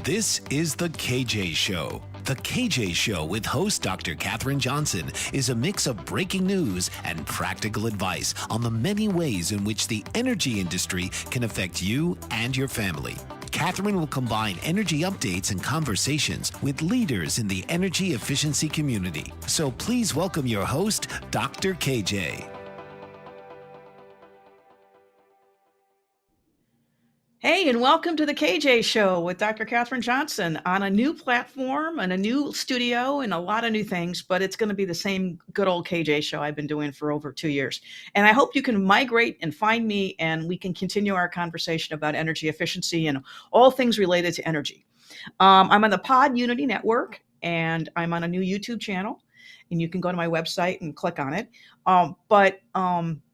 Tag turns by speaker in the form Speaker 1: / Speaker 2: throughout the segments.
Speaker 1: This is The KJ Show. The KJ Show with host Dr. Katherine Johnson is a mix of breaking news and practical advice on the many ways in which the energy industry can affect you and your family. Katherine will combine energy updates and conversations with leaders in the energy efficiency community. So please welcome your host, Dr. KJ.
Speaker 2: Hey, and welcome to the KJ Show with Dr. Katherine Johnson on a new platform and a new studio and a lot of new things, but it's going to be the same good old KJ Show I've been doing for over 2 years. And I hope you can migrate and find me and we can continue our conversation about energy efficiency and all things related to energy. I'm on the Pod Unity Network and I'm on a new YouTube channel, and you can go to my website and click on it.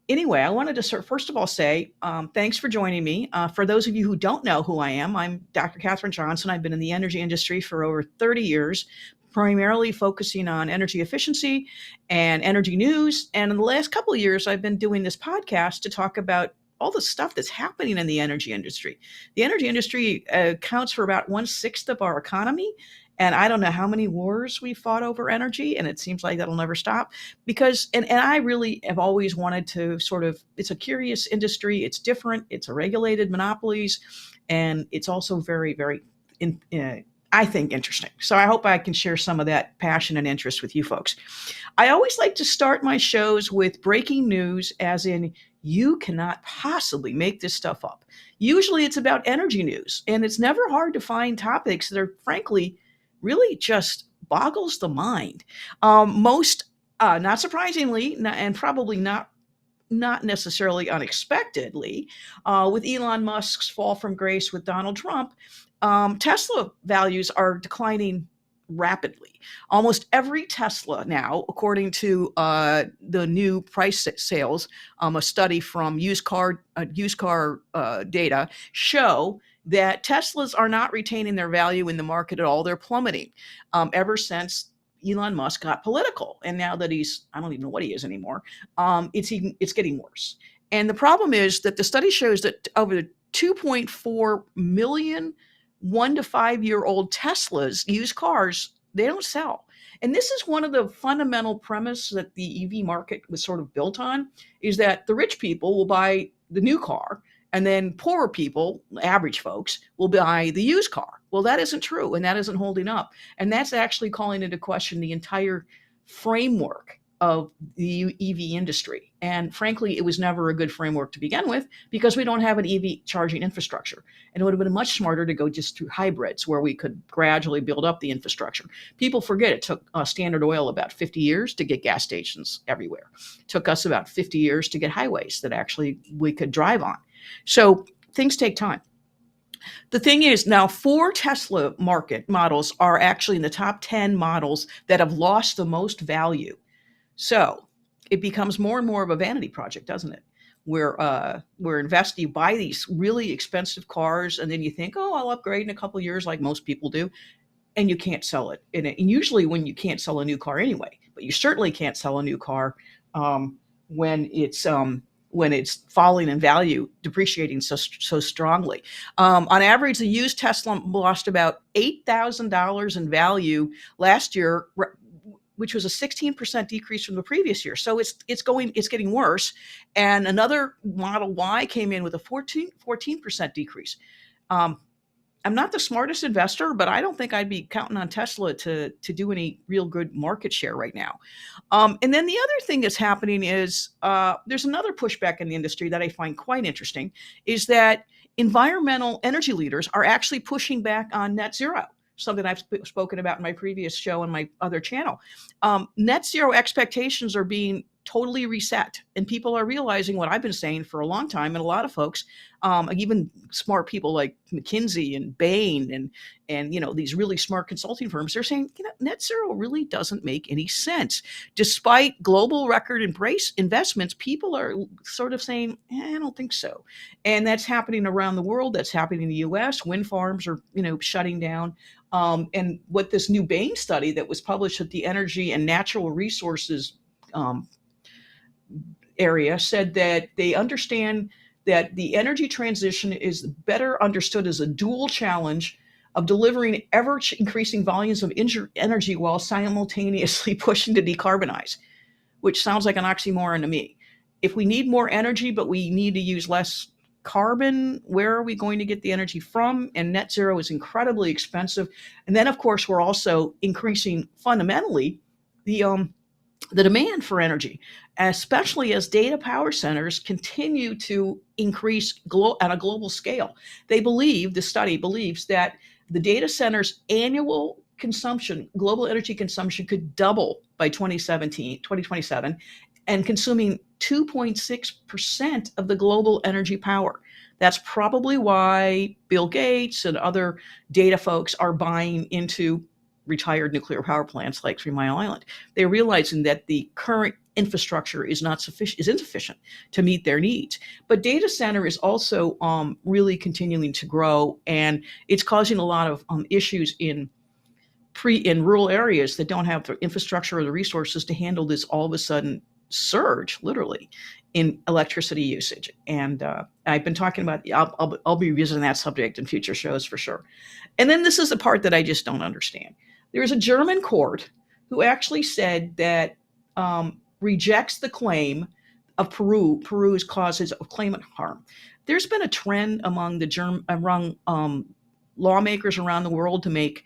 Speaker 2: Anyway, I wanted to first of all say thanks for joining me. For those of you who don't know who I am, I'm Dr. Katherine Johnson. I've been in the energy industry for over 30 years, primarily focusing on energy efficiency and energy news. And in the last couple of years, I've been doing this podcast to talk about all the stuff that's happening in the energy industry. The energy industry accounts for about 1/6 of our economy. And I don't know how many wars we fought over energy, and it seems like that'll never stop because, and I really have always wanted to it's a curious industry. It's different. It's a regulated monopolies, and it's also very, very, I think, interesting. So I hope I can share some of that passion and interest with you folks. I always like to start my shows with breaking news, as in, you cannot possibly make this stuff up. Usually it's about energy news, and it's never hard to find topics that are, frankly, really just boggles the mind. Not surprisingly, and probably not necessarily unexpectedly, with Elon Musk's fall from grace with Donald Trump, Tesla values are declining rapidly. Almost every Tesla now, according to the new price sales, a study from used car data, show that Teslas are not retaining their value in the market at all. They're plummeting ever since Elon Musk got political. And now that I don't even know what he is anymore, it's getting worse. And the problem is that the study shows that over 2.4 million 1 to 5 year old Teslas, used cars, they don't sell. And this is one of the fundamental premises that the EV market was sort of built on, is that the rich people will buy the new car, and then poorer people, average folks, will buy the used car. Well, that isn't true, and that isn't holding up. And that's actually calling into question the entire framework of the EV industry. And frankly, it was never a good framework to begin with because we don't have an EV charging infrastructure. And it would have been much smarter to go just through hybrids where we could gradually build up the infrastructure. People forget it took Standard Oil about 50 years to get gas stations everywhere. It took us about 50 years to get highways that actually we could drive on. So things take time. The thing is, now 4 Tesla market models are actually in the top 10 models that have lost the most value. So it becomes more and more of a vanity project, doesn't it? Where you buy these really expensive cars, and then you think, oh, I'll upgrade in a couple of years, like most people do, and you can't sell it. And usually when you can't sell a new car anyway, but you certainly can't sell a new car when it's falling in value, depreciating so strongly. On average, a used Tesla lost about $8,000 in value last year, which was a 16% decrease from the previous year. So it's getting worse. And another Model Y came in with a 14% decrease. I'm not the smartest investor, but I don't think I'd be counting on Tesla to do any real good market share right now. And then the other thing that's happening is there's another pushback in the industry that I find quite interesting, is that environmental energy leaders are actually pushing back on net zero, something I've spoken about in my previous show and my other channel. Net zero expectations are being totally reset, and people are realizing what I've been saying for a long time. And a lot of folks, even smart people like McKinsey and Bain and these really smart consulting firms, they're saying, net zero really doesn't make any sense. Despite global record embrace investments, people are sort of saying, I don't think so. And that's happening around the world. That's happening in the US. Wind farms are, shutting down. And what this new Bain study that was published at the Energy and Natural Resources area said that they understand that the energy transition is better understood as a dual challenge of delivering ever increasing volumes of energy while simultaneously pushing to decarbonize, which sounds like an oxymoron to me. If we need more energy, but we need to use less carbon, where are we going to get the energy from? And net zero is incredibly expensive. And then, of course, we're also increasing fundamentally the demand for energy, especially as data power centers continue to increase on a global scale. The study believes that the data centers' annual consumption, global energy consumption, could double by 2027, and consuming 2.6% of the global energy power. That's probably why Bill Gates and other data folks are buying into retired nuclear power plants like 3 Mile Island. They're realizing that the current infrastructure is insufficient to meet their needs. But data center is also really continuing to grow, and it's causing a lot of issues in rural areas that don't have the infrastructure or the resources to handle this all of a sudden surge, literally, in electricity usage. And I've been talking about, I'll be revisiting that subject in future shows for sure. And then this is the part that I just don't understand. There's a German court who actually said that rejects the claim of Peru's causes of climate harm. There's been a trend among lawmakers around the world to make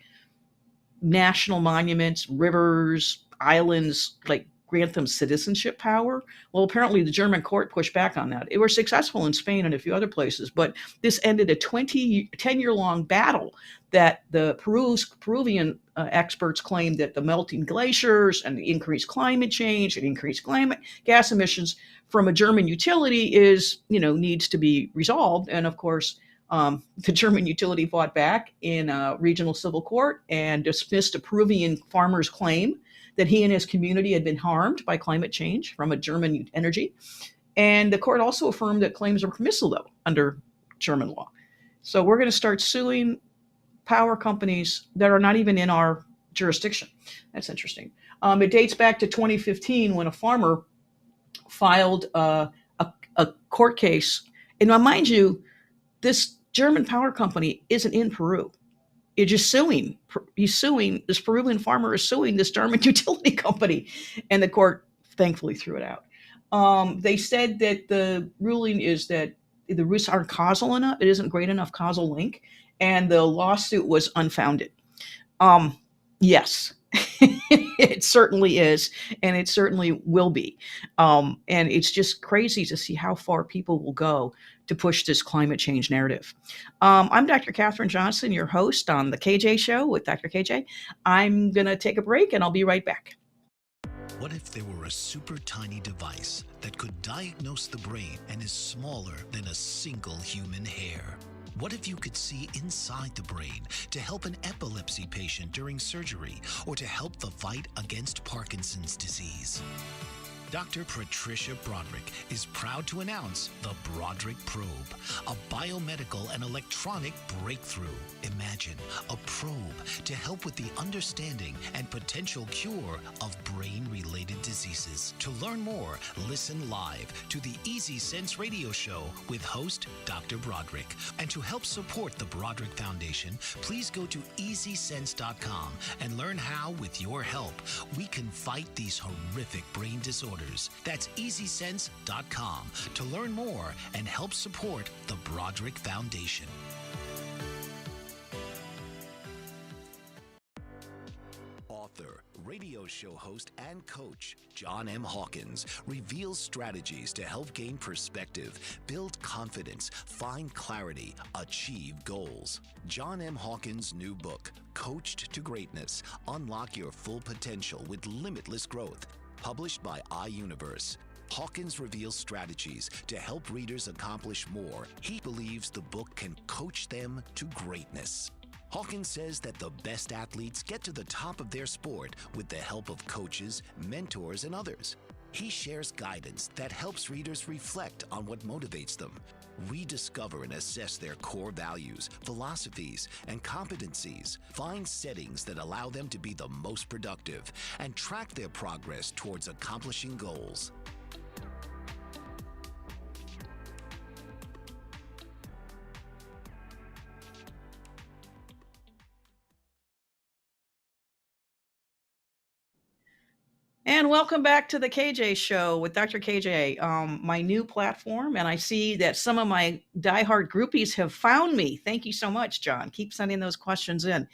Speaker 2: national monuments, rivers, islands, like grant them citizenship power. Well, apparently the German court pushed back on that. It was successful in Spain and a few other places, but this ended a 10-year-long battle that the Peruvian experts claimed that the melting glaciers and the increased climate change and increased climate gas emissions from a German utility needs to be resolved. And of course, the German utility fought back in a regional civil court and dismissed a Peruvian farmer's claim that he and his community had been harmed by climate change from a German energy. And the court also affirmed that claims are permissible, though, under German law. So we're going to start suing power companies that are not even in our jurisdiction. That's interesting. It dates back to 2015 when a farmer filed a court case. And now, mind you, this German power company isn't in Peru. It's just suing. This Peruvian farmer is suing this German utility company, and the court thankfully threw it out. They said that the ruling is that the risks aren't causal enough. It isn't great enough causal link, and the lawsuit was unfounded. Yes, it certainly is, and it certainly will be. And it's just crazy to see how far people will go to push this climate change narrative. I'm Dr. Katherine Johnson, your host on The KJ Show with Dr. KJ. I'm going to take a break, and I'll be right back.
Speaker 1: What if there were a super tiny device that could diagnose the brain and is smaller than a single human hair? What if you could see inside the brain to help an epilepsy patient during surgery or to help the fight against Parkinson's disease? Dr. Patricia Broderick is proud to announce the Broderick Probe, a biomedical and electronic breakthrough. Imagine a probe to help with the understanding and potential cure of brain-related diseases. To learn more, listen live to the Easy Sense radio show with host Dr. Broderick. And to help support the Broderick Foundation, please go to EasySense.com and learn how, with your help, we can fight these horrific brain disorders. That's EasySense.com to learn more and help support the Broderick Foundation. Author, radio show host, and coach John M. Hawkins reveals strategies to help gain perspective, build confidence, find clarity, achieve goals. John M. Hawkins' new book, Coached to Greatness: Unlock Your Full Potential with Limitless Growth, published by iUniverse. Hawkins reveals strategies to help readers accomplish more. He believes the book can coach them to greatness. Hawkins says that the best athletes get to the top of their sport with the help of coaches, mentors, and others. He shares guidance that helps readers reflect on what motivates them, rediscover and assess their core values, philosophies, and competencies, find settings that allow them to be the most productive, and track their progress towards accomplishing goals.
Speaker 2: And welcome back to the KJ Show with Dr. KJ, my new platform. And I see that some of my diehard groupies have found me. Thank you so much, John. Keep sending those questions in.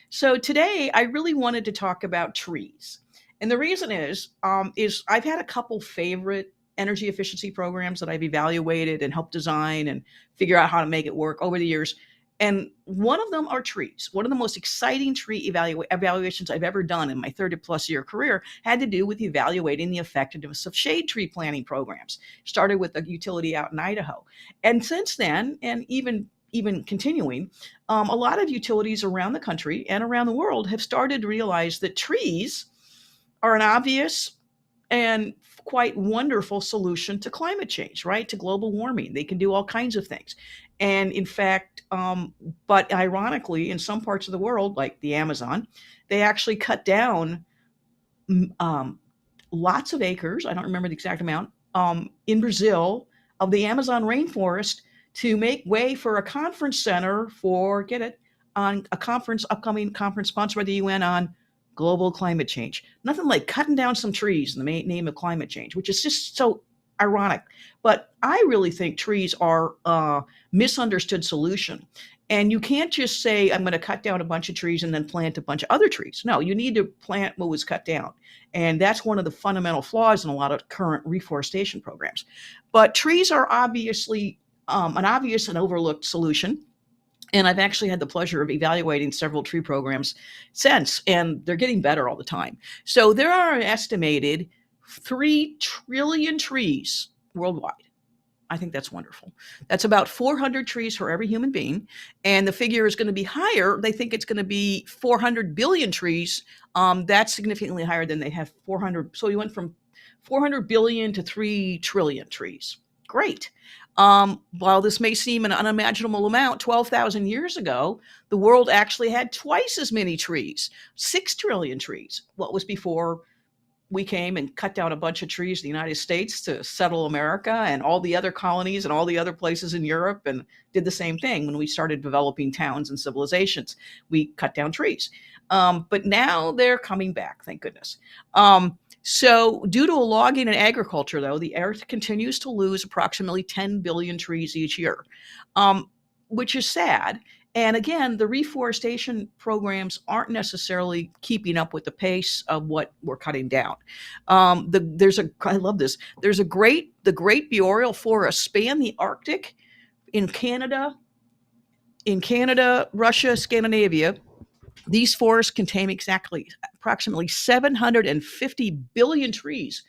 Speaker 2: So today, I really wanted to talk about trees, and the reason is I've had a couple favorite energy efficiency programs that I've evaluated and helped design and figure out how to make it work over the years. And one of them are trees. One of the most exciting tree evaluations I've ever done in my 30 plus year career had to do with evaluating the effectiveness of shade tree planting programs. Started with a utility out in Idaho. And since then, and even continuing, a lot of utilities around the country and around the world have started to realize that trees are an obvious and quite wonderful solution to climate change, right? To global warming. They can do all kinds of things. And in fact, but ironically, in some parts of the world, like the Amazon, they actually cut down um, lots of acres. I don't remember the exact amount in Brazil of the Amazon rainforest to make way for a conference center for, get it, on a conference, upcoming conference sponsored by the UN on global climate change. Nothing like cutting down some trees in the name of climate change, which is just so ironic. But I really think trees are a misunderstood solution. And you can't just say, I'm going to cut down a bunch of trees and then plant a bunch of other trees. No, you need to plant what was cut down. And that's one of the fundamental flaws in a lot of current reforestation programs. But trees are obviously an obvious and overlooked solution. And I've actually had the pleasure of evaluating several tree programs since, and they're getting better all the time. So there are an estimated 3 trillion trees worldwide. I think that's wonderful. That's about 400 trees for every human being. And the figure is going to be higher. They think it's going to be 400 billion trees. That's significantly higher than they have 400. So you went from 400 billion to 3 trillion trees. Great. While this may seem an unimaginable amount, 12,000 years ago, the world actually had twice as many trees, 6 trillion trees. What was before we came and cut down a bunch of trees in the United States to settle America, and all the other colonies and all the other places in Europe, and did the same thing when we started developing towns and civilizations. We cut down trees. But now they're coming back, thank goodness. So due to logging and agriculture, though, the earth continues to lose approximately 10 billion trees each year, which is sad. And again, the reforestation programs aren't necessarily keeping up with the pace of what we're cutting down. I love this. The Great Boreal Forests span the Arctic in Canada, Russia, Scandinavia. These forests contain approximately 750 billion trees,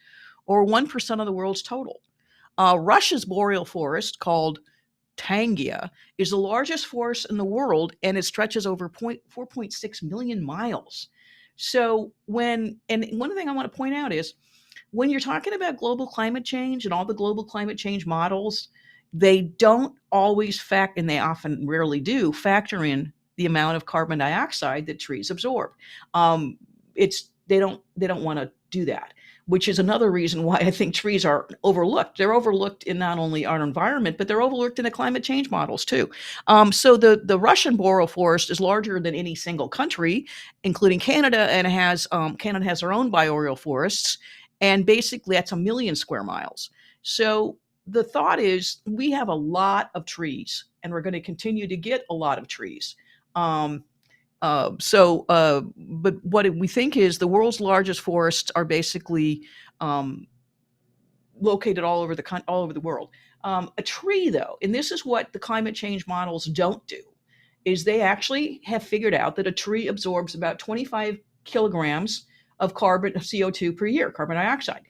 Speaker 2: or 1% of the world's total. Russia's boreal forest, called Tangia, is the largest forest in the world, and it stretches over 4.6 million miles. So one thing I want to point out is when you're talking about global climate change and all the global climate change models, they don't always and they often rarely do factor in the amount of carbon dioxide that trees absorb. They don't want to do that, which is another reason why I think trees are overlooked. They're overlooked in not only our environment, but they're overlooked in the climate change models too. So the Russian boreal forest is larger than any single country, including Canada, and Canada has their own boreal forests, and basically that's 1 million square miles. So the thought is we have a lot of trees, and we're going to continue to get a lot of trees. But what we think is the world's largest forests are basically located all over the world. A tree, though, and this is what the climate change models don't do, is they actually have figured out that a tree absorbs about 25 kilograms of CO2 per year, carbon dioxide,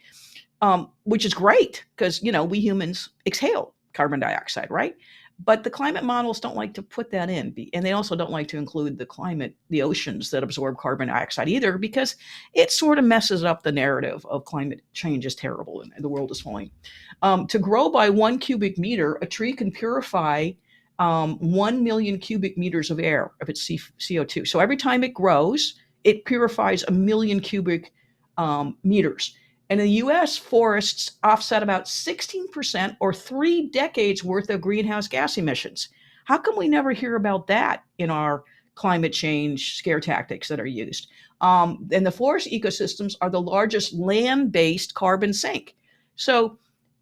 Speaker 2: which is great because, we humans exhale carbon dioxide, right? But the climate models don't like to put that in. And they also don't like to include the oceans that absorb carbon dioxide either, because it sort of messes up the narrative of climate change is terrible and the world is falling. To grow by 1 cubic meter, a tree can purify 1 million cubic meters of air of its CO2. So every time it grows, it purifies 1 million cubic meters. And in the US, forests offset about 16% or 3 decades worth of greenhouse gas emissions. How come we never hear about that in our climate change scare tactics that are used? And the forest ecosystems are the largest land-based carbon sink. So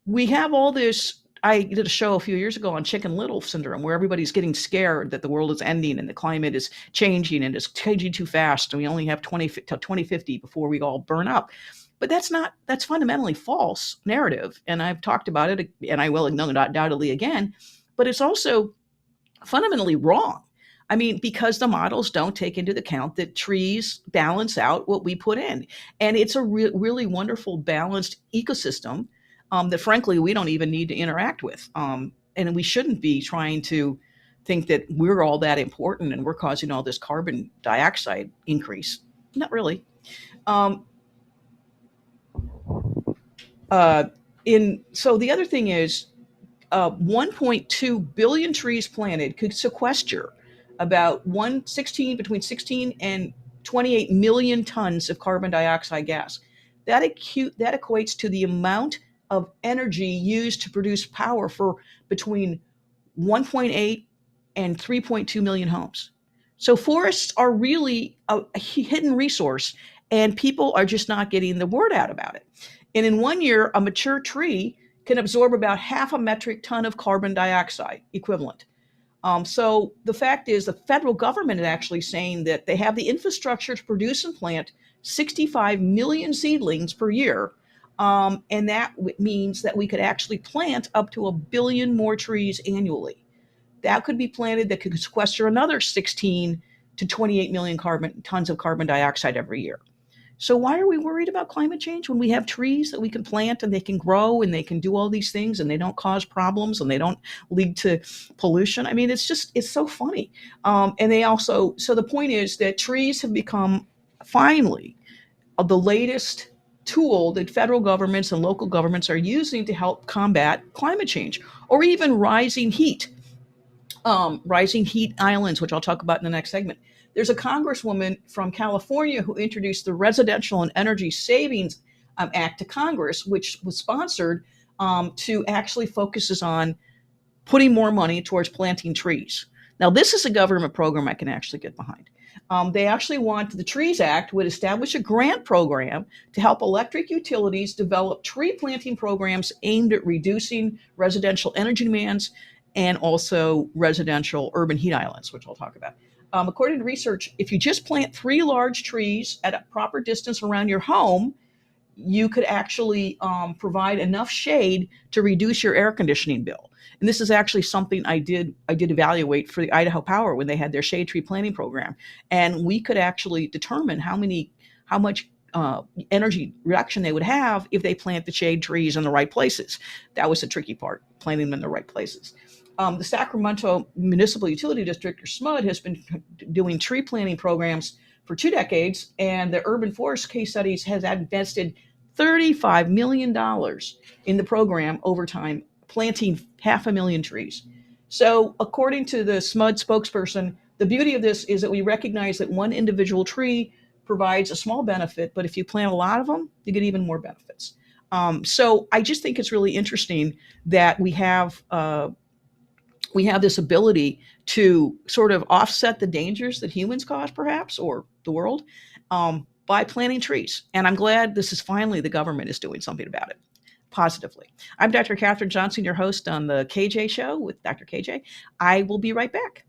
Speaker 2: we have all this. I did a show a few years ago on Chicken Little syndrome, where everybody's getting scared that the world is ending and the climate is changing and it's changing too fast, and we only have 2050 before we all burn up. But that's fundamentally false narrative. And I've talked about it, and I will undoubtedly again, but it's also fundamentally wrong. I mean, because the models don't take into account that trees balance out what we put in. And it's a really wonderful balanced ecosystem that frankly, we don't even need to interact with. And we shouldn't be trying to think that we're all that important and we're causing all this carbon dioxide increase. Not really. Um, so the other thing is 1.2 billion trees planted could sequester about between 16 and 28 million tons of carbon dioxide gas. That equates to the amount of energy used to produce power for between 1.8 and 3.2 million homes. So forests are really a hidden resource, and people are just not getting the word out about it. And in 1 year, a mature tree can absorb about half a metric ton of carbon dioxide equivalent. So the fact is, the federal government is actually saying that they have the infrastructure to produce and plant 65 million seedlings per year. And that means that we could actually plant up to 1 billion more trees annually. That could be planted that could sequester another 16 to 28 million tons of carbon dioxide every year. So why are we worried about climate change when we have trees that we can plant and they can grow and they can do all these things and they don't cause problems and they don't lead to pollution? I mean, it's so funny. And so the point is that trees have become finally the latest tool that federal governments and local governments are using to help combat climate change or even rising heat islands, which I'll talk about in the next segment. There's a congresswoman from California who introduced the Residential and Energy Savings Act to Congress, which was sponsored to actually focuses on putting more money towards planting trees. Now, this is a government program I can actually get behind. They actually want the Trees Act would establish a grant program to help electric utilities develop tree planting programs aimed at reducing residential energy demands and also residential urban heat islands, which I'll talk about. According to research, if you just plant 3 large trees at a proper distance around your home, you could actually provide enough shade to reduce your air conditioning bill. And this is actually something I did evaluate for the Idaho Power when they had their shade tree planting program. And we could actually determine how much energy reduction they would have if they plant the shade trees in the right places. That was the tricky part, planting them in the right places. The Sacramento Municipal Utility District, or SMUD, has been doing tree planting programs for 2 decades, and the Urban Forest Case Studies has invested $35 million in the program over time, planting 500,000 trees. So according to the SMUD spokesperson, the beauty of this is that we recognize that one individual tree provides a small benefit, but if you plant a lot of them, you get even more benefits. So I just think it's really interesting that we have this ability to sort of offset the dangers that humans cause, perhaps, or the world, by planting trees. And I'm glad this is finally the government is doing something about it positively. I'm Dr. Kathryn Johnson, your host on the KJ Show with Dr. KJ. I will be right back.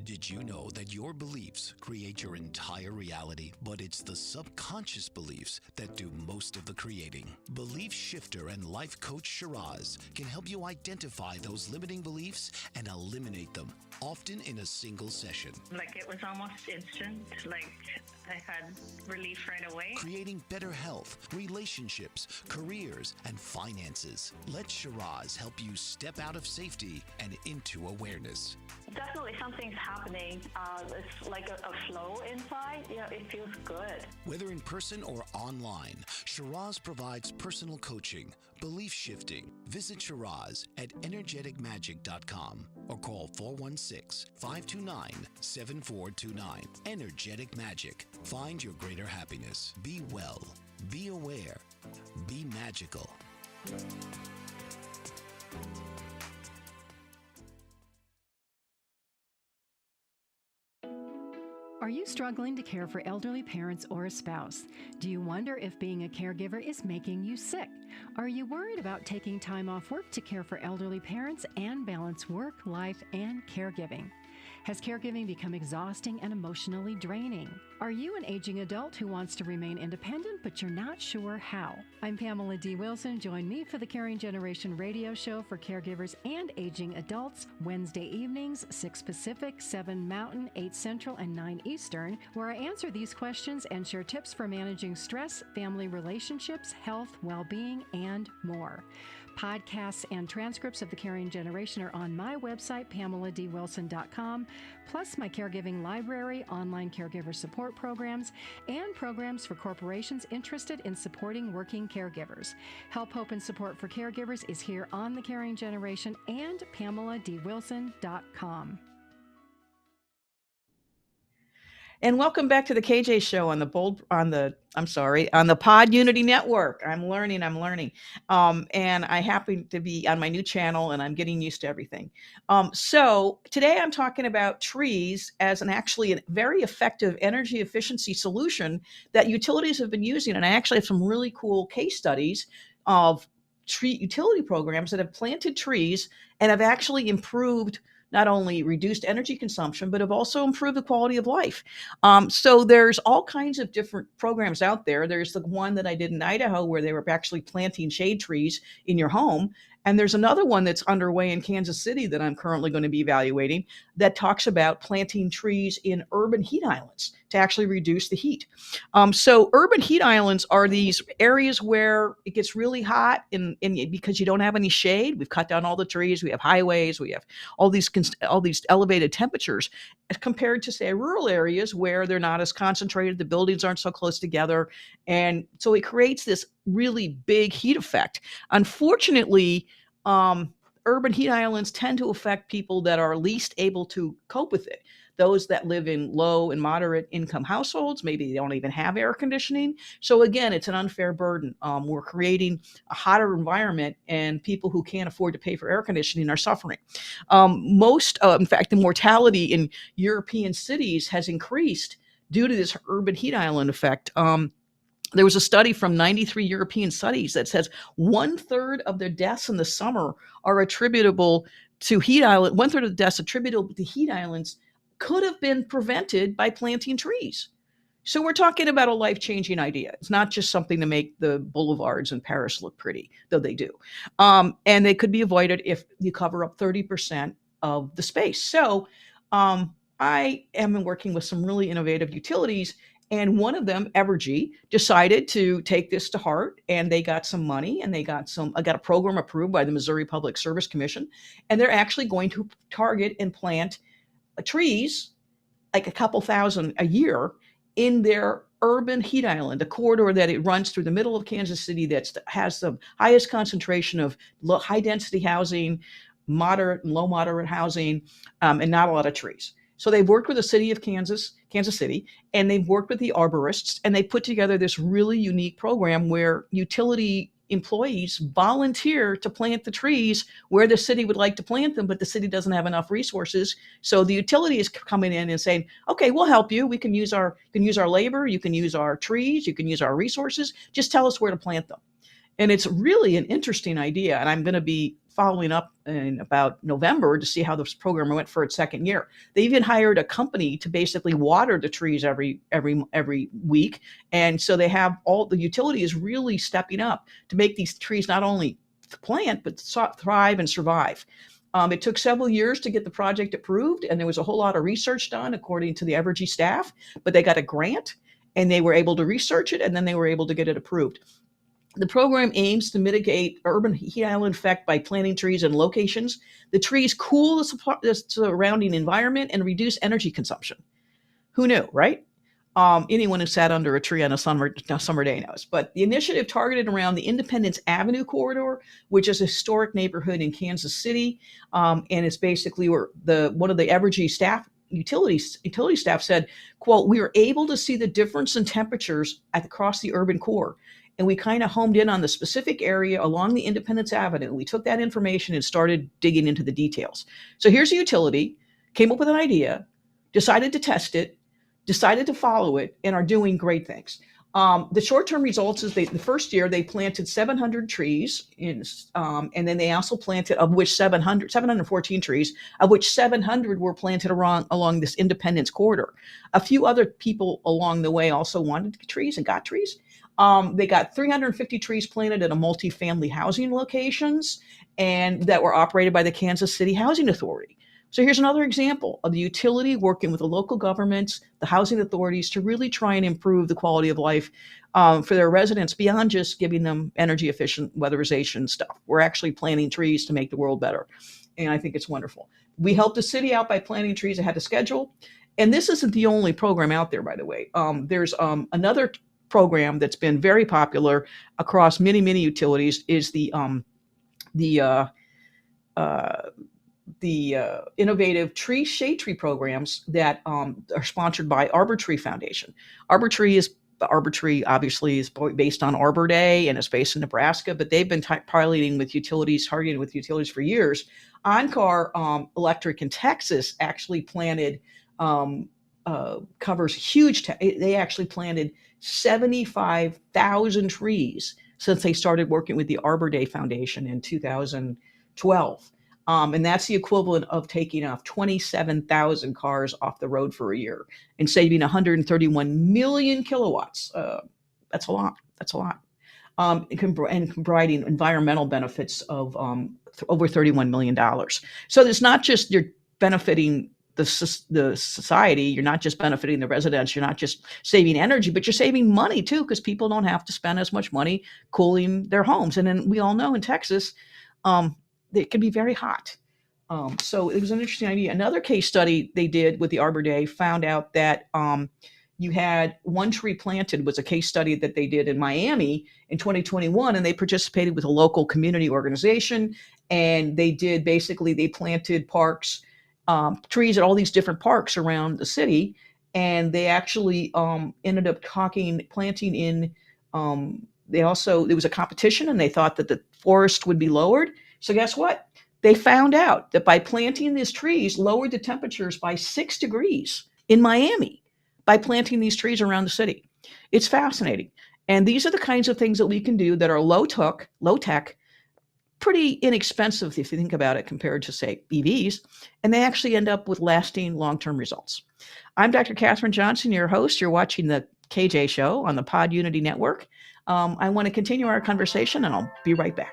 Speaker 1: Did you know that your beliefs create your entire reality, but it's the subconscious beliefs that do most of the creating? Belief shifter and life coach Shiraz can help you identify those limiting beliefs and eliminate them, often in a single session.
Speaker 3: Like it was almost instant, like I had relief right away.
Speaker 1: Creating better health, relationships, careers, and finances. Let Shiraz help you step out of safety and into awareness.
Speaker 3: Definitely something's happening. It's like a flow inside. Yeah, it feels good.
Speaker 1: Whether in person or online, Shiraz provides personal coaching, belief shifting. Visit Shiraz at energeticmagic.com or call 416-529-7429. Energetic Magic. Find your greater happiness. Be well. Be aware. Be magical.
Speaker 4: you struggling to care for elderly parents or a spouse? Do you wonder if being a caregiver is making you sick? Are you worried about taking time off work to care for elderly parents and balance work, life, and caregiving? Has caregiving become exhausting and emotionally draining? Are you an aging adult who wants to remain independent, but you're not sure how? I'm Pamela D. Wilson. Join me for the Caring Generation radio show for caregivers and aging adults, Wednesday evenings, 6 Pacific, 7 Mountain, 8 Central, and 9 Eastern, where I answer these questions and share tips for managing stress, family relationships, health, well-being, and more. Podcasts and transcripts of The Caring Generation are on my website, PamelaDWilson.com, plus my caregiving library, online caregiver support programs, and programs for corporations interested in supporting working caregivers. Help, hope, and support for caregivers is here on The Caring Generation and PamelaDWilson.com.
Speaker 2: And welcome back to the KJ Show on the Pod Unity Network. I'm learning. And I happen to be on my new channel, and I'm getting used to everything. So today I'm talking about trees as actually a very effective energy efficiency solution that utilities have been using. And I actually have some really cool case studies of tree utility programs that have planted trees and have actually improved, not only reduced energy consumption, but have also improved the quality of life. So there's all kinds of different programs out there. There's the one that I did in Idaho where they were actually planting shade trees in your home. And there's another one that's underway in Kansas City that I'm currently going to be evaluating that talks about planting trees in urban heat islands to actually reduce the heat. So urban heat islands are these areas where it gets really hot because you don't have any shade. We've cut down all the trees. We have highways. We have all these elevated temperatures as compared to, say, rural areas where they're not as concentrated. The buildings aren't so close together. And so it creates this really big heat effect. Unfortunately, urban heat islands tend to affect people that are least able to cope with it. Those that live in low and moderate income households, maybe they don't even have air conditioning. So again, it's an unfair burden. We're creating a hotter environment, and people who can't afford to pay for air conditioning are suffering. In fact, the mortality in European cities has increased due to this urban heat island effect. There was a study from 93 European studies that says 1/3 of their deaths in the summer are attributable to heat island. 1/3 of the deaths attributable to heat islands could have been prevented by planting trees. So we're talking about a life-changing idea. It's not just something to make the boulevards in Paris look pretty, though they do. And they could be avoided if you cover up 30% of the space. So I am working with some really innovative utilities. And one of them, Evergy, decided to take this to heart, and they got some money, and I got a program approved by the Missouri Public Service Commission, and they're actually going to target and plant trees, like a couple thousand a year, in their urban heat island, a corridor that it runs through the middle of Kansas City that has the highest concentration of high density housing, moderate and low moderate housing, and not a lot of trees. So they've worked with the city of Kansas City, and they've worked with the arborists, and they put together this really unique program where utility employees volunteer to plant the trees where the city would like to plant them, but the city doesn't have enough resources. So the utility is coming in and saying, okay, we'll help you. We can use our labor. You can use our trees. You can use our resources. Just tell us where to plant them. And it's really an interesting idea. And I'm going to be following up in about November to see how this program went for its second year. They even hired a company to basically water the trees every week. And so they have all the utilities really stepping up to make these trees not only plant, but thrive and survive. It took several years to get the project approved, and there was a whole lot of research done according to the Evergy staff, but they got a grant and they were able to research it, and then they were able to get it approved. The program aims to mitigate urban heat island effect by planting trees in locations. The trees cool the surrounding environment and reduce energy consumption. Who knew, right? Anyone who sat under a tree on a summer day knows. But the initiative targeted around the Independence Avenue corridor, which is a historic neighborhood in Kansas City, and it's basically where one of the Evergy staff utility staff said, quote, "We were able to see the difference in temperatures across the urban core. And we kind of homed in on the specific area along the Independence Avenue. We took that information and started digging into the details." So here's a utility, came up with an idea, decided to test it, decided to follow it and are doing great things. The short-term results is the first year they planted 700 trees, and then they also planted, of which 714 trees, of which 700 were planted along this Independence corridor. A few other people along the way also wanted trees and got trees. They got 350 trees planted at a multifamily housing locations and that were operated by the Kansas City Housing Authority. So here's another example of the utility working with the local governments, the housing authorities, to really try and improve the quality of life for their residents beyond just giving them energy efficient weatherization stuff. We're actually planting trees to make the world better. And I think it's wonderful. We helped the city out by planting trees ahead of schedule. And this isn't the only program out there, by the way. There's another program that's been very popular across many, many utilities is the innovative shade tree programs that are sponsored by Arbor Tree Foundation. Arbor Tree obviously is based on Arbor Day and is based in Nebraska, but they've been targeting with utilities for years. Encore Electric in Texas actually planted covers huge. They actually planted 75,000 trees since they started working with the Arbor Day Foundation in 2012. And that's the equivalent of taking off 27,000 cars off the road for a year and saving 131 million kilowatts. That's a lot. And providing environmental benefits of over $31 million. So it's not just you're benefiting the society, you're not just benefiting the residents, you're not just saving energy, but you're saving money too, because people don't have to spend as much money cooling their homes. And then we all know in Texas, it can be very hot. So it was an interesting idea. Another case study they did with the Arbor Day found out that you had one tree planted was a case study that they did in Miami in 2021, and they participated with a local community organization. And they planted trees at all these different parks around the city. And they actually ended up planting in, there was a competition, and they thought that the forest would be lowered. So guess what? They found out that by planting these trees lowered the temperatures by 6 degrees in Miami by planting these trees around the city. It's fascinating. And these are the kinds of things that we can do that are low tech, pretty inexpensive if you think about it compared to, say, EVs, and they actually end up with lasting long-term results. I'm Dr. Katherine Johnson, your host. You're watching the KJ Show on the Pod Unity Network. I want to continue our conversation, and I'll be right back.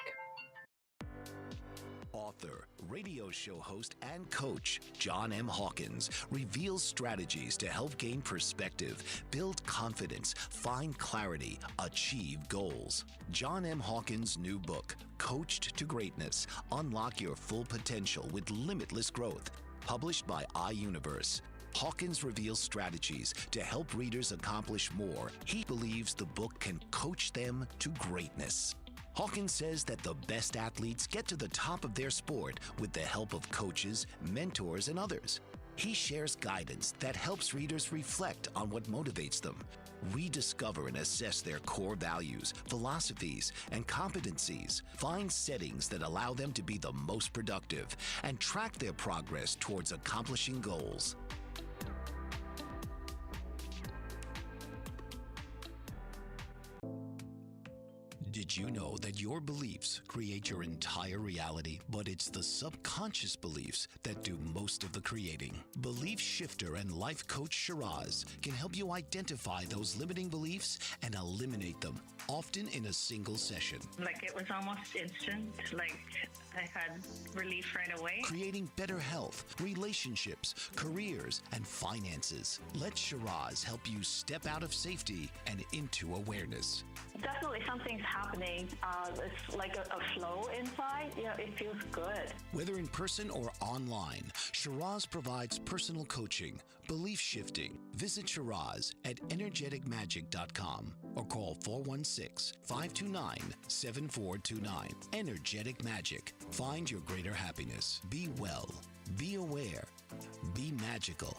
Speaker 1: Radio show host and coach John M. Hawkins reveals strategies to help gain perspective, build confidence, find clarity, achieve goals. John M. Hawkins' new book, Coached to Greatness: Unlock Your Full Potential with Limitless Growth, published by iUniverse. Hawkins reveals strategies to help readers accomplish more. He believes the book can coach them to greatness. Hawkins says that the best athletes get to the top of their sport with the help of coaches, mentors, and others. He shares guidance that helps readers reflect on what motivates them, rediscover and assess their core values, philosophies, and competencies, find settings that allow them to be the most productive, and track their progress towards accomplishing goals. Did you know that your beliefs create your entire reality, but it's the subconscious beliefs that do most of the creating? Belief shifter and life coach Shiraz can help you identify those limiting beliefs and eliminate them, often in a single session.
Speaker 3: Like, it was almost instant. Like, I had relief right away.
Speaker 1: Creating better health, relationships, careers, and finances. Let Shiraz help you step out of safety and into awareness.
Speaker 3: Definitely something's happening. It's like a flow inside. It feels good.
Speaker 1: Whether in person or online, Shiraz provides personal coaching, belief shifting. Visit Shiraz at energeticmagic.com or call 416-529-7429. Energetic Magic. Find your greater happiness. Be well. Be aware. Be magical.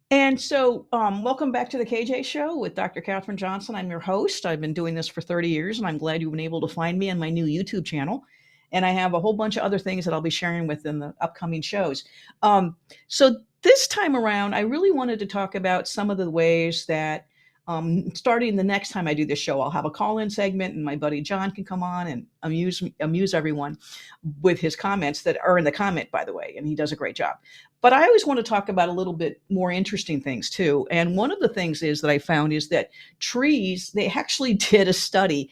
Speaker 2: And so welcome back to the KJ Show with Dr. Katherine Johnson. I'm your host. I've been doing this for 30 years, and I'm glad you've been able to find me on my new YouTube channel. And I have a whole bunch of other things that I'll be sharing within the upcoming shows. So this time around, I really wanted to talk about some of the ways that starting the next time I do this show, I'll have a call-in segment, and my buddy John can come on and amuse everyone with his comments that are in the comment, by the way, and he does a great job. But I always want to talk about a little bit more interesting things too. And one of the things is that I found is that trees, they actually did a study.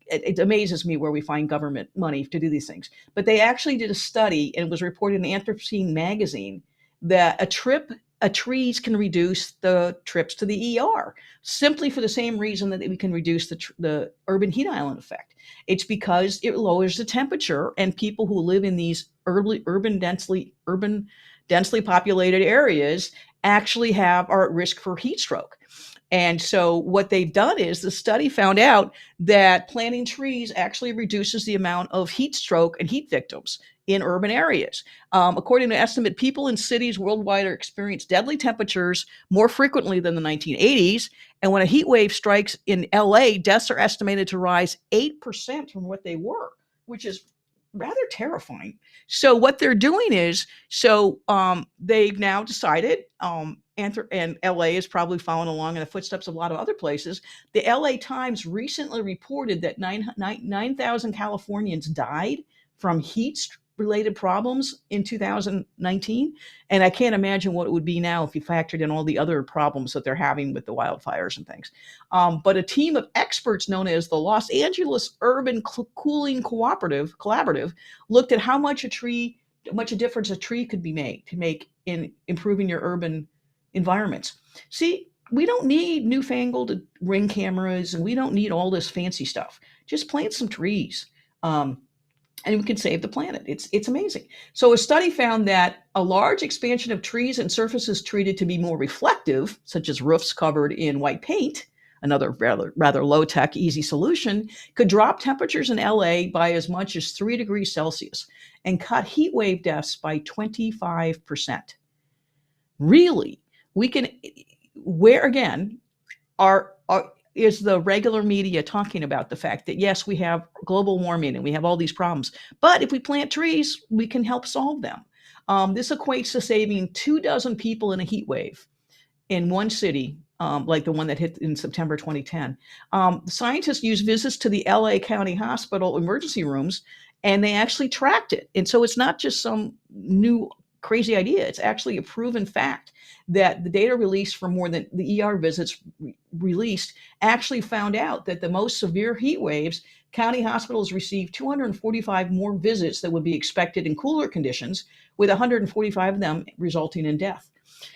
Speaker 2: It amazes me where we find government money to do these things, but they actually did a study, and it was reported in Anthropocene magazine, that trees can reduce the trips to the ER simply for the same reason that we can reduce the urban heat island effect. It's because it lowers the temperature, and people who live in these urban densely populated areas actually are at risk for heat stroke. And so what they've done is the study found out that planting trees actually reduces the amount of heat stroke and heat victims in urban areas. According to estimate, people in cities worldwide are experiencing deadly temperatures more frequently than the 1980s. And when a heat wave strikes in LA, deaths are estimated to rise 8% from what they were, which is rather terrifying. So what they're doing is, they've now decided, and LA is probably following along in the footsteps of a lot of other places. The LA Times recently reported that 9,000 Californians died from heat-related problems in 2019. And I can't imagine what it would be now if you factored in all the other problems that they're having with the wildfires and things. But a team of experts known as the Los Angeles Urban Cooling Collaborative looked at how much a difference a tree could be made to make in improving your urban environments. See, we don't need newfangled ring cameras, and we don't need all this fancy stuff. Just plant some trees. And we can save the planet. It's amazing. So a study found that a large expansion of trees and surfaces treated to be more reflective, such as roofs covered in white paint, another rather low-tech, easy solution, could drop temperatures in LA by as much as 3 degrees Celsius and cut heat wave deaths by 25%. Really, we can, where again is the regular media talking about the fact that, yes, we have global warming and we have all these problems, but if we plant trees, we can help solve them. This equates to saving 24 people in a heat wave in one city, like the one that hit in September 2010. Scientists used visits to the LA County Hospital emergency rooms, and they actually tracked it. And so it's not just some new crazy idea. It's actually a proven fact that the data released from more than the ER visits released actually found out that the most severe heat waves, county hospitals received 245 more visits than would be expected in cooler conditions, with 145 of them resulting in death.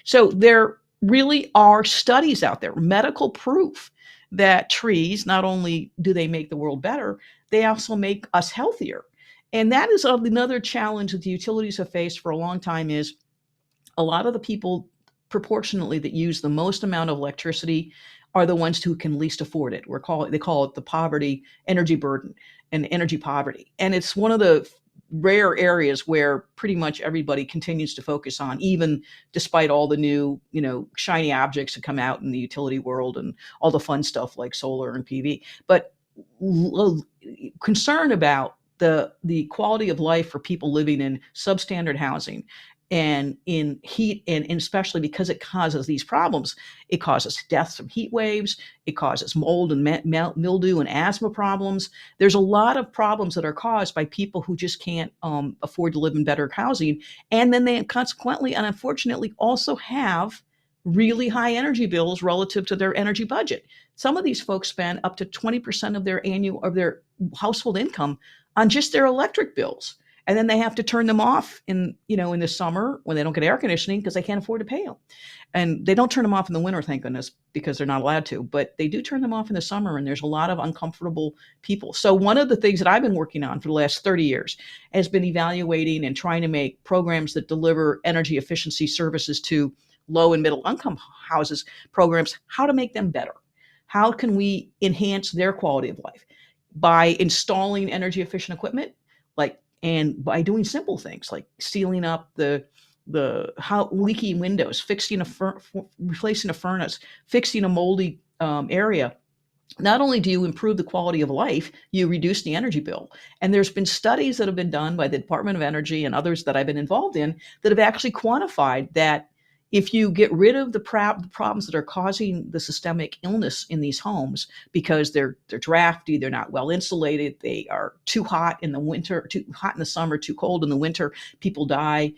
Speaker 2: So there really are studies out there, medical proof that trees, not only do they make the world better, they also make us healthier. And that is another challenge that the utilities have faced for a long time, is a lot of the people proportionately that use the most amount of electricity are the ones who can least afford it. They call it the poverty, energy burden, and energy poverty. And it's one of the rare areas where pretty much everybody continues to focus on, even despite all the new, shiny objects that come out in the utility world and all the fun stuff like solar and PV. But concern about the quality of life for people living in substandard housing and in heat, and especially because it causes these problems. It causes deaths from heat waves. It causes mold and mildew and asthma problems. There's a lot of problems that are caused by people who just can't afford to live in better housing. And then they consequently and unfortunately also have really high energy bills relative to their energy budget. Some of these folks spend up to 20% of their household income on just their electric bills. And then they have to turn them off in the summer when they don't get air conditioning because they can't afford to pay them. And they don't turn them off in the winter, thank goodness, because they're not allowed to, but they do turn them off in the summer, and there's a lot of uncomfortable people. So one of the things that I've been working on for the last 30 years has been evaluating and trying to make programs that deliver energy efficiency services to low and middle income houses, programs, how to make them better. How can we enhance their quality of life? By installing energy efficient equipment, and by doing simple things like sealing up the leaky windows, replacing a furnace, fixing a moldy area, not only do you improve the quality of life, you reduce the energy bill. And there's been studies that have been done by the Department of Energy and others that I've been involved in that have actually quantified that if you get rid of the problems that are causing the systemic illness in these homes because they're drafty, they're not well insulated, they are too hot in the winter, too hot in the summer, too cold in the winter, people die.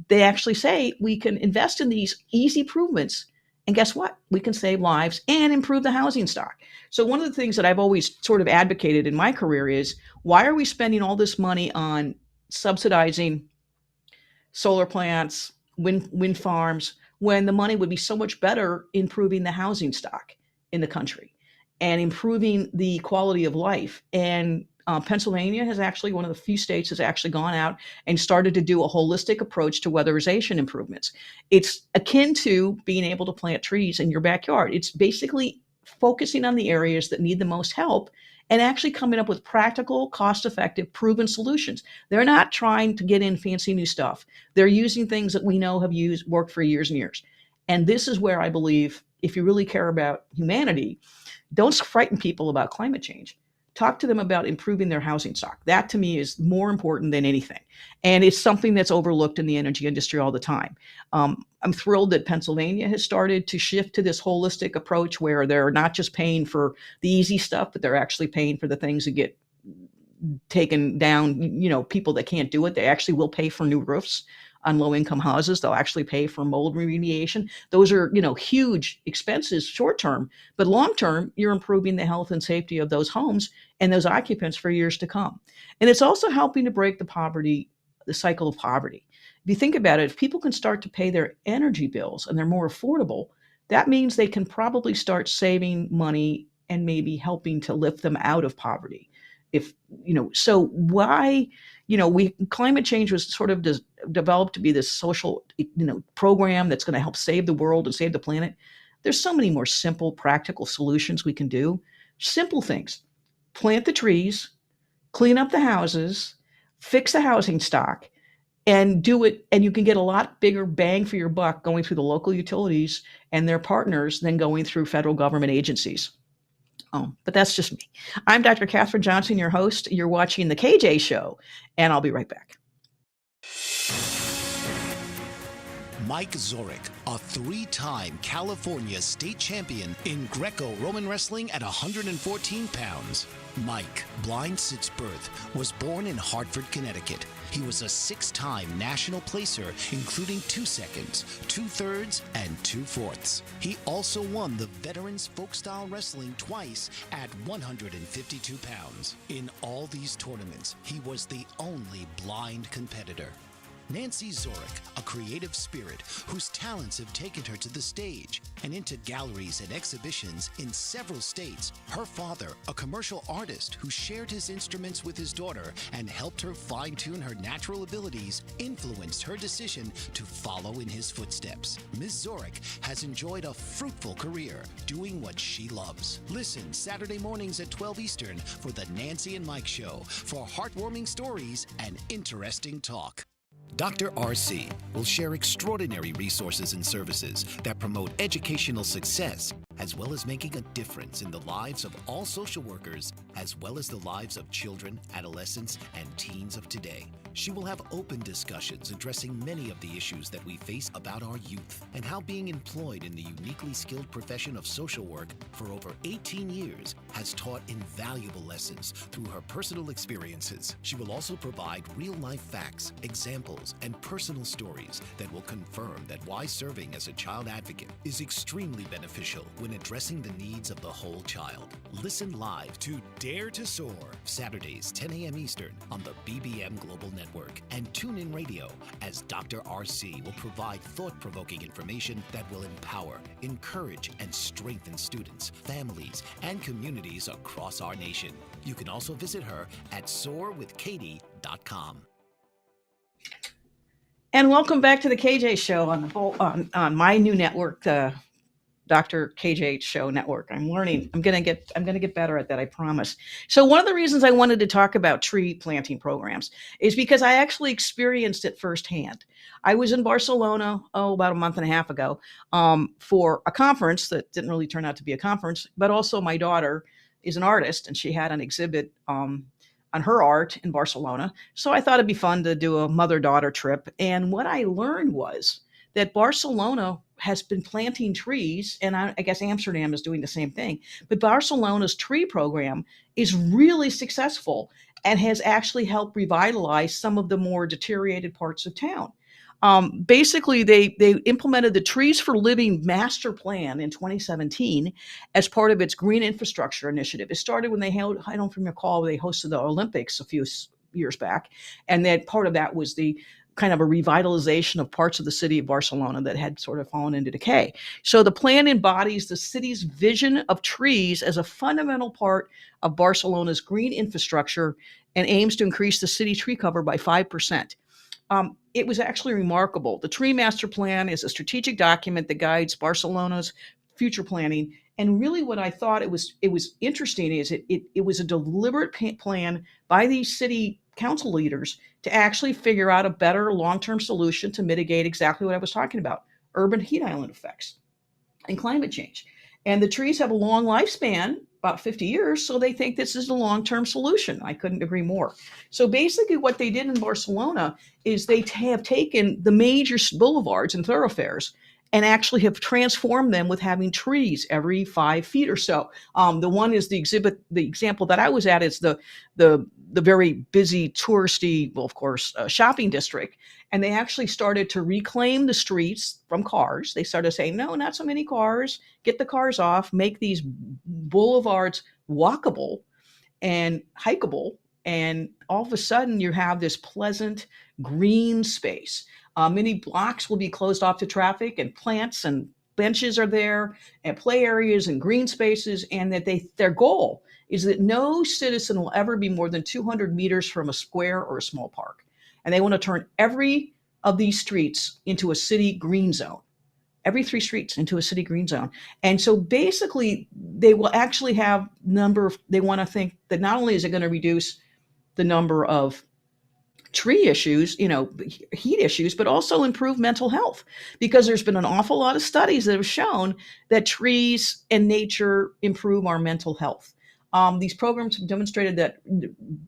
Speaker 2: They actually say we can invest in these easy improvements. And guess what? We can save lives and improve the housing stock. So one of the things that I've always sort of advocated in my career is why are we spending all this money on subsidizing solar plants, wind farms, when the money would be so much better improving the housing stock in the country and improving the quality of life? And Pennsylvania has actually one of the few states has actually gone out and started to do a holistic approach to weatherization improvements. It's akin to being able to plant trees in your backyard. It's basically focusing on the areas that need the most help and actually coming up with practical, cost-effective, proven solutions. They're not trying to get in fancy new stuff. They're using things that we know have worked for years and years. And this is where I believe if you really care about humanity, don't frighten people about climate change. Talk to them about improving their housing stock. That to me is more important than anything. And it's something that's overlooked in the energy industry all the time. I'm thrilled that Pennsylvania has started to shift to this holistic approach where they're not just paying for the easy stuff, but they're actually paying for the things that get taken down, people that can't do it. They actually will pay for new roofs on low-income houses. They'll actually pay for mold remediation. Those are, huge expenses short term, but long term, you're improving the health and safety of those homes and those occupants for years to come. And it's also helping to break the cycle of poverty. If you think about it, if people can start to pay their energy bills and they're more affordable, that means they can probably start saving money and maybe helping to lift them out of poverty. So why, climate change was sort of developed to be this social, program that's going to help save the world and save the planet. There's so many more simple, practical solutions we can do. Simple things: plant the trees, clean up the houses, fix the housing stock, and do it. And you can get a lot bigger bang for your buck going through the local utilities and their partners than going through federal government agencies. But that's just me. I'm Dr. Katherine Johnson, your host. You're watching The KJ Show, and I'll be right back.
Speaker 1: Mike Zorek, a 3-time California state champion in Greco-Roman wrestling at 114 pounds. Mike, blind since birth, was born in Hartford, Connecticut. He was a 6-time national placer, including 2 seconds, 2 thirds, and 2 fourths. He also won the Veterans Folk-Style Wrestling twice at 152 pounds. In all these tournaments, he was the only blind competitor. Nancy Zorek, a creative spirit whose talents have taken her to the stage and into galleries and exhibitions in several states. Her father, a commercial artist who shared his instruments with his daughter and helped her fine-tune her natural abilities, influenced her decision to follow in his footsteps. Ms. Zorek has enjoyed a fruitful career doing what she loves. Listen Saturday mornings at 12 Eastern for the Nancy and Mike Show for heartwarming stories and interesting talk. Dr. RC will share extraordinary resources and services that promote educational success, as well as making a difference in the lives of all social workers, as well as the lives of children, adolescents, and teens of today. She will have open discussions addressing many of the issues that we face about our youth and how being employed in the uniquely skilled profession of social work for over 18 years has taught invaluable lessons through her personal experiences. She will also provide real-life facts, examples, and personal stories that will confirm that why serving as a child advocate is extremely beneficial when addressing the needs of the whole child. Listen live to Dare to Soar, Saturdays, 10 a.m. Eastern on the BBM Global Network, and tune in radio as Dr. RC will provide thought-provoking information that will empower, encourage, and strengthen students, families, and communities across our nation. You can also visit her at soarwithkatie.com. And
Speaker 2: welcome back to the KJ Show on my new network, Dr. KJ Show Network. I'm learning. I'm gonna get better at that, I promise. So one of the reasons I wanted to talk about tree planting programs is because I actually experienced it firsthand. I was in Barcelona, about a month and a half ago, for a conference that didn't really turn out to be a conference, but also my daughter is an artist and she had an exhibit on her art in Barcelona. So I thought it'd be fun to do a mother-daughter trip. And what I learned was that Barcelona has been planting trees, and I guess Amsterdam is doing the same thing. But Barcelona's tree program is really successful and has actually helped revitalize some of the more deteriorated parts of town. Basically, they implemented the Trees for Living master plan in 2017 as part of its green infrastructure initiative. It started when they held, I don't recall, they hosted the Olympics a few years back, and that part of that was the kind of a revitalization of parts of the city of Barcelona that had sort of fallen into decay. So the plan embodies the city's vision of trees as a fundamental part of Barcelona's green infrastructure and aims to increase the city tree cover by 5%. It was actually remarkable. The Tree Master Plan is a strategic document that guides Barcelona's future planning. And really what I thought it was interesting is it was a deliberate plan by these city council leaders to actually figure out a better long-term solution to mitigate exactly what I was talking about, urban heat island effects and climate change. And the trees have a long lifespan, about 50 years, so they think this is a long-term solution. I couldn't agree more. So basically what they did in Barcelona is they have taken the major boulevards and thoroughfares and actually have transformed them with having trees every 5 feet or so. The one is the example that I was at is the very busy touristy, well, of course, shopping district. And they actually started to reclaim the streets from cars. They started saying, no, not so many cars, get the cars off, make these boulevards walkable and hikeable. And all of a sudden you have this pleasant green space. Many blocks will be closed off to traffic, and plants and benches are there, and play areas and green spaces, and that their goal is that no citizen will ever be more than 200 meters from a square or a small park. And they want to turn every of these streets into a city green zone, every 3 streets into a city green zone. And so basically they will actually have they want to think that not only is it going to reduce the number of tree issues, heat issues, but also improve mental health, because there's been an awful lot of studies that have shown that trees and nature improve our mental health. These programs have demonstrated that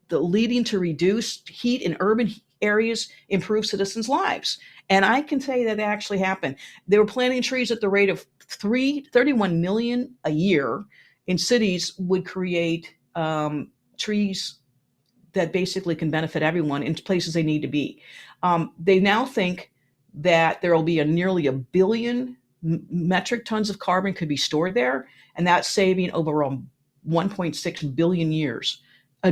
Speaker 2: the leading to reduced heat in urban areas improve citizens' lives. And I can say that actually happened. They were planting trees at the rate of 31 million a year in cities would create trees that basically can benefit everyone in places they need to be. They now think that there will be nearly 1 billion metric tons of carbon could be stored there, and that's saving over 1.6 billion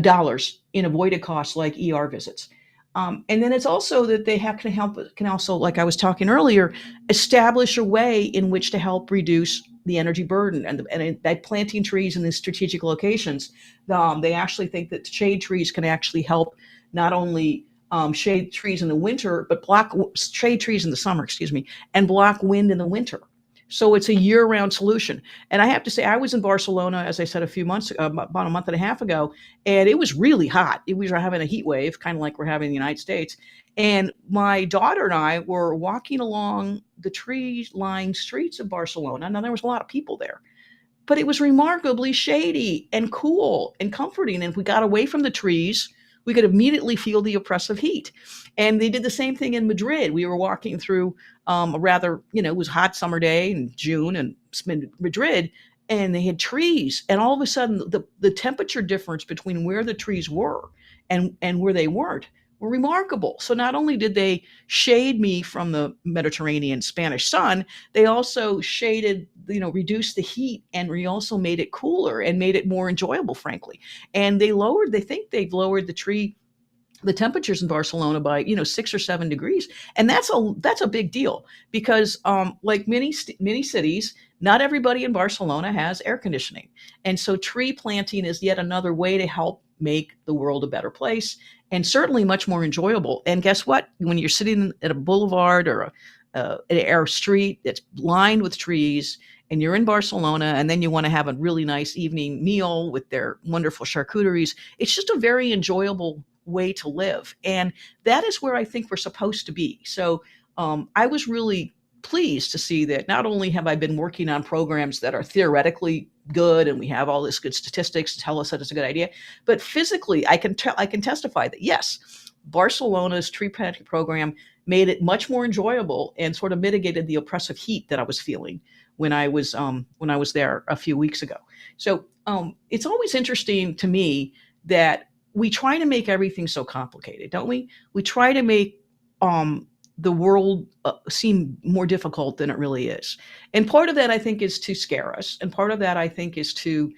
Speaker 2: dollars in avoided costs like ER visits. And then it's also that they can also, like I was talking earlier, establish a way in which to help reduce the energy burden, and by planting trees in these strategic locations, they actually think that shade trees can actually help not only shade trees in the winter, but block shade trees in the summer, and block wind in the winter. So it's a year-round solution. And I have to say, I was in Barcelona, as I said, about a month and a half ago, and it was really hot. We were having a heat wave, kind of like we're having in the United States. And my daughter and I were walking along the tree-lined streets of Barcelona. Now, there was a lot of people there, but it was remarkably shady and cool and comforting. And if we got away from the trees, we could immediately feel the oppressive heat. And they did the same thing in Madrid. We were walking through it was a hot summer day in June in Madrid, and they had trees. And all of a sudden, the temperature difference between where the trees were and where they weren't were remarkable. So not only did they shade me from the Mediterranean Spanish sun, they also reduced the heat, and we also made it cooler and made it more enjoyable, frankly. And they think they've lowered the temperatures in Barcelona by 6 or 7 degrees, and that's a big deal, because like many cities, not everybody in Barcelona has air conditioning, and so tree planting is yet another way to help make the world a better place, and certainly much more enjoyable. And guess what? When you're sitting at a boulevard or a street that's lined with trees, and you're in Barcelona, and then you want to have a really nice evening meal with their wonderful charcuteries. It's just a very enjoyable way to live. And that is where I think we're supposed to be. So I was really pleased to see that not only have I been working on programs that are theoretically good and we have all this good statistics to tell us that it's a good idea, but physically I can testify that yes, Barcelona's tree planting program made it much more enjoyable and sort of mitigated the oppressive heat that I was feeling when I was there a few weeks ago. So it's always interesting to me that we try to make everything so complicated, don't we? We try to make the world seem more difficult than it really is. And part of that, I think, is to scare us. And part of that, I think, is to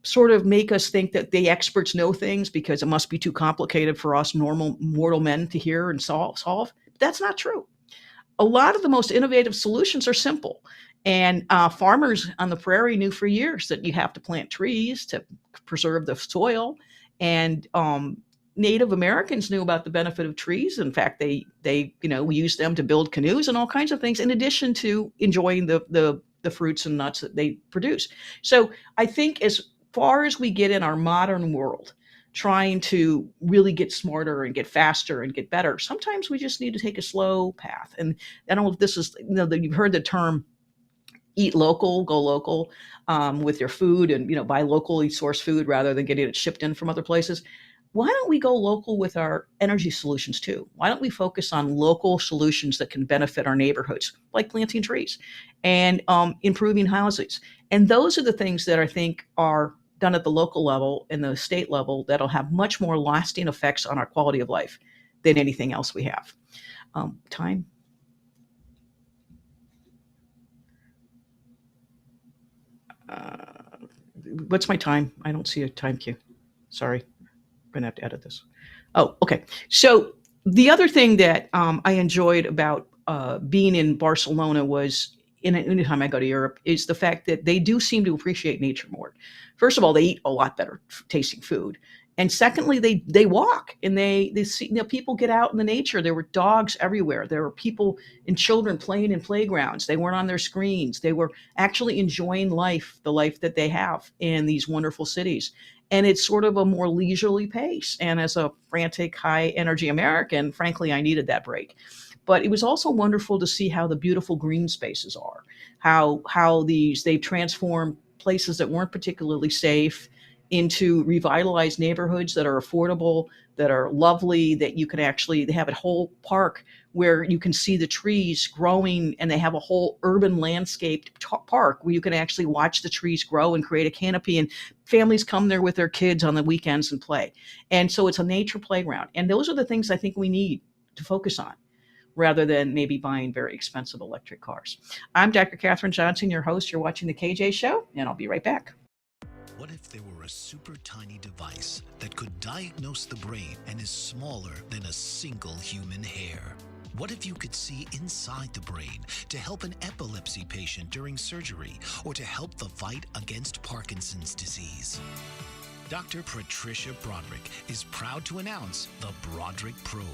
Speaker 2: sort of make us think that the experts know things because it must be too complicated for us normal mortal men to hear and solve. That's not true. A lot of the most innovative solutions are simple. And farmers on the prairie knew for years that you have to plant trees to preserve the soil. And Native Americans knew about the benefit of trees. In fact, we used them to build canoes and all kinds of things, in addition to enjoying the fruits and nuts that they produce. So I think as far as we get in our modern world, trying to really get smarter and get faster and get better, sometimes we just need to take a slow path. And I don't know if this is, you've heard the term eat local, go local with your food and, buy locally sourced food rather than getting it shipped in from other places. Why don't we go local with our energy solutions too? Why don't we focus on local solutions that can benefit our neighborhoods, like planting trees and improving houses? And those are the things that I think are done at the local level and the state level that'll have much more lasting effects on our quality of life than anything else we have. Time? What's my time? I don't see a time cue. Sorry. I'm going to have to edit this. Oh, okay. So the other thing that I enjoyed about being in Barcelona was, anytime I go to Europe, is the fact that they do seem to appreciate nature more. First of all, they eat a lot better tasting food. And secondly, they walk and they see, people get out in the nature. There were dogs everywhere. There were people and children playing in playgrounds. They weren't on their screens. They were actually enjoying life, the life that they have in these wonderful cities. And it's sort of a more leisurely pace. And as a frantic, high energy American, frankly, I needed that break. But it was also wonderful to see how the beautiful green spaces are, how they've transformed places that weren't particularly safe into revitalized neighborhoods that are affordable, that are lovely, that you can actually, they have a whole park where you can see the trees growing, and they have a whole urban landscaped park where you can actually watch the trees grow and create a canopy, and families come there with their kids on the weekends and play. And so it's a nature playground. And those are the things I think we need to focus on, rather than maybe buying very expensive electric cars. I'm Dr. Katherine Johnson, your host. You're watching The KJ Show, and I'll be right back.
Speaker 1: What if there were a super tiny device that could diagnose the brain and is smaller than a single human hair? What if you could see inside the brain to help an epilepsy patient during surgery or to help the fight against Parkinson's disease? Dr. Patricia Broderick is proud to announce the Broderick Probe,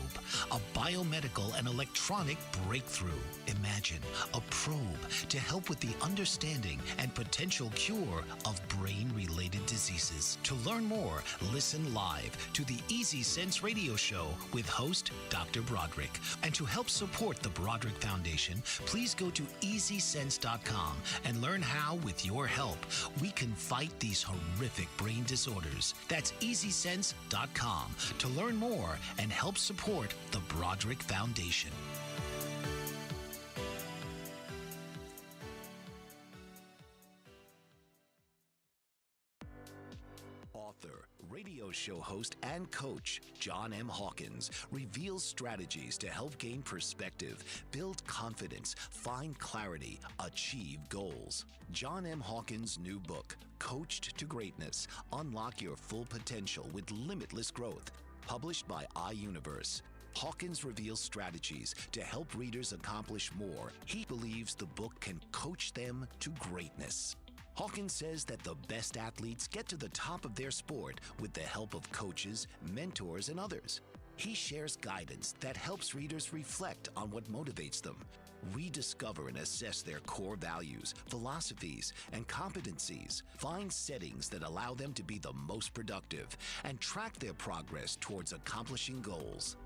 Speaker 1: a biomedical and electronic breakthrough. Imagine a probe to help with the understanding and potential cure of brain-related diseases. To learn more, listen live to the Easy Sense radio show with host Dr. Broderick. And to help support the Broderick Foundation, please go to EasySense.com and learn how, with your help, we can fight these horrific brain disorders. That's EasySense.com to learn more and help support the Broderick Foundation. Author, radio show host, and coach John M. Hawkins reveals strategies to help gain perspective, build confidence, find clarity, achieve goals. John M. Hawkins' new book, Coached to Greatness: Unlock Your Full Potential with Limitless Growth, published by iUniverse. Hawkins reveals strategies to help readers accomplish more. He believes the book can coach them to greatness. Hawkins says that the best athletes get to the top of their sport with the help of coaches, mentors, and others. He shares guidance that helps readers reflect on what motivates them, rediscover and assess their core values, philosophies, and competencies, find settings that allow them to be the most productive, and track their progress towards accomplishing goals.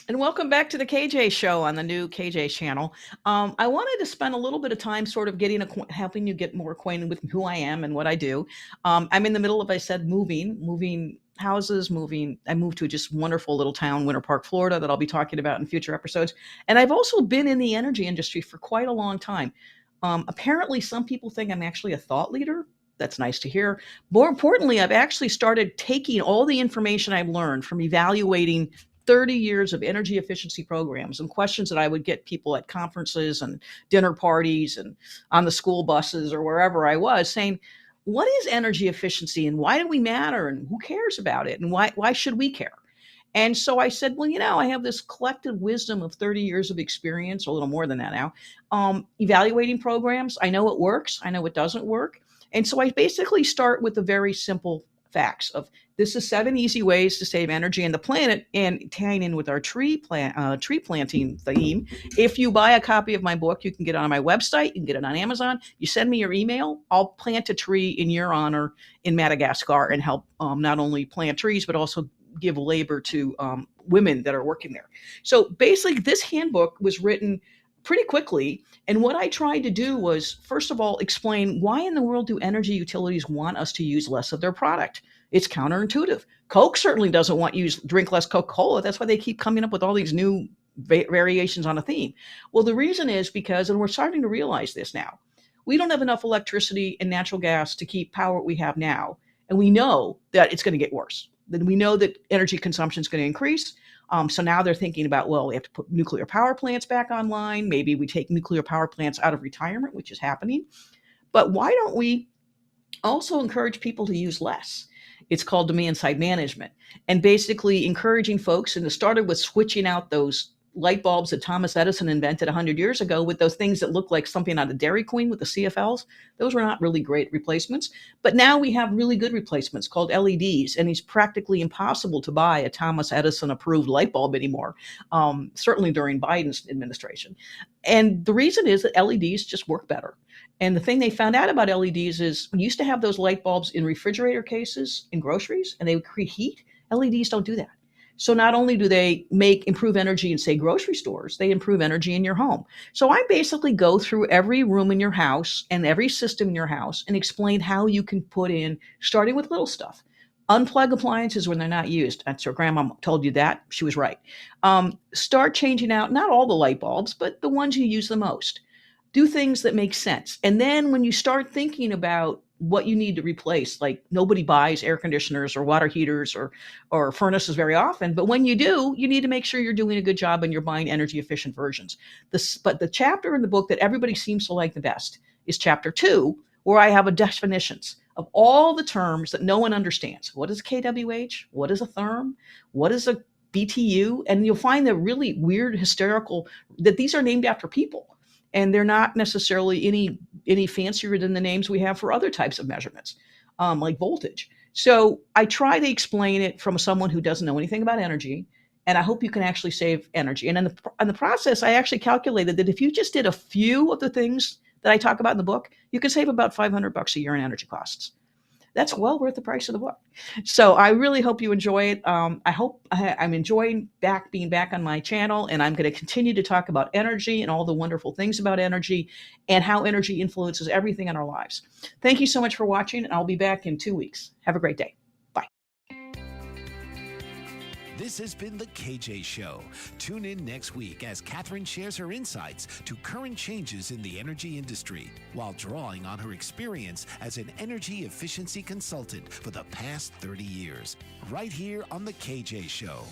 Speaker 2: And welcome back to the KJ Show on the new KJ channel. I wanted to spend a little bit of time sort of helping you get more acquainted with who I am and what I do. I'm in the middle of, I said, moving houses, I moved to a just wonderful little town, Winter Park, Florida, that I'll be talking about in future episodes. And I've also been in the energy industry for quite a long time. Apparently, some people think I'm actually a thought leader. That's nice to hear. More importantly, I've actually started taking all the information I've learned from evaluating 30 years of energy efficiency programs and questions that I would get people at conferences and dinner parties and on the school buses or wherever I was saying, what is energy efficiency and why do we matter and who cares about it and why should we care? And so I said, well, I have this collective wisdom of 30 years of experience, a little more than that now, evaluating programs. I know what works. I know what doesn't work. And so I basically start with the very simple facts of this is 7 easy ways to save energy on the planet, and tying in with our tree planting theme. If you buy a copy of my book, you can get it on my website. You can get it on Amazon. You send me your email. I'll plant a tree in your honor in Madagascar and help not only plant trees, but also give labor to women that are working there. So basically, this handbook was written pretty quickly. And what I tried to do was, first of all, explain why in the world do energy utilities want us to use less of their product? It's counterintuitive. Coke certainly doesn't want you to drink less Coca-Cola. That's why they keep coming up with all these new variations on a theme. Well, the reason is because, and we're starting to realize this now, we don't have enough electricity and natural gas to keep power we have now. And we know that it's going to get worse. Then we know that energy consumption is going to increase. So now they're thinking about, well, we have to put nuclear power plants back online. Maybe we take nuclear power plants out of retirement, which is happening. But why don't we also encourage people to use less? It's called demand side management, and basically encouraging folks. And it started with switching out those light bulbs that Thomas Edison invented 100 years ago with those things that look like something out of Dairy Queen with the CFLs. Those were not really great replacements. But now we have really good replacements called LEDs, and it's practically impossible to buy a Thomas Edison approved light bulb anymore, certainly during Biden's administration. And the reason is that LEDs just work better. And the thing they found out about LEDs is we used to have those light bulbs in refrigerator cases in groceries, and they would create heat. LEDs don't do that. So not only do they improve energy in, say, grocery stores, they improve energy in your home. So I basically go through every room in your house and every system in your house and explain how you can put in, starting with little stuff. Unplug appliances when they're not used. That's your grandma told you that. She was right. Start changing out, not all the light bulbs, but the ones you use the most. Do things that make sense. And then when you start thinking about what you need to replace, like nobody buys air conditioners or water heaters or furnaces very often, but when you do, you need to make sure you're doing a good job and you're buying energy efficient versions. But the chapter in the book that everybody seems to like the best is chapter 2, where I have a definitions of all the terms that no one understands. What is a kWh? What is a therm? What is a BTU? And you'll find the really weird, hysterical, that these are named after people. And they're not necessarily any fancier than the names we have for other types of measurements, like voltage. So I try to explain it from someone who doesn't know anything about energy, and I hope you can actually save energy. And in the process, I actually calculated that if you just did a few of the things that I talk about in the book, you could save about $500 a year in energy costs. That's well worth the price of the book. So I really hope you enjoy it. I hope I'm enjoying being back on my channel, and I'm going to continue to talk about energy and all the wonderful things about energy and how energy influences everything in our lives. Thank you so much for watching, and I'll be back in 2 weeks. Have a great day. Bye.
Speaker 1: This has been The KJ Show. Tune in next week as Catherine shares her insights to current changes in the energy industry while drawing on her experience as an energy efficiency consultant for the past 30 years, right here on The KJ Show.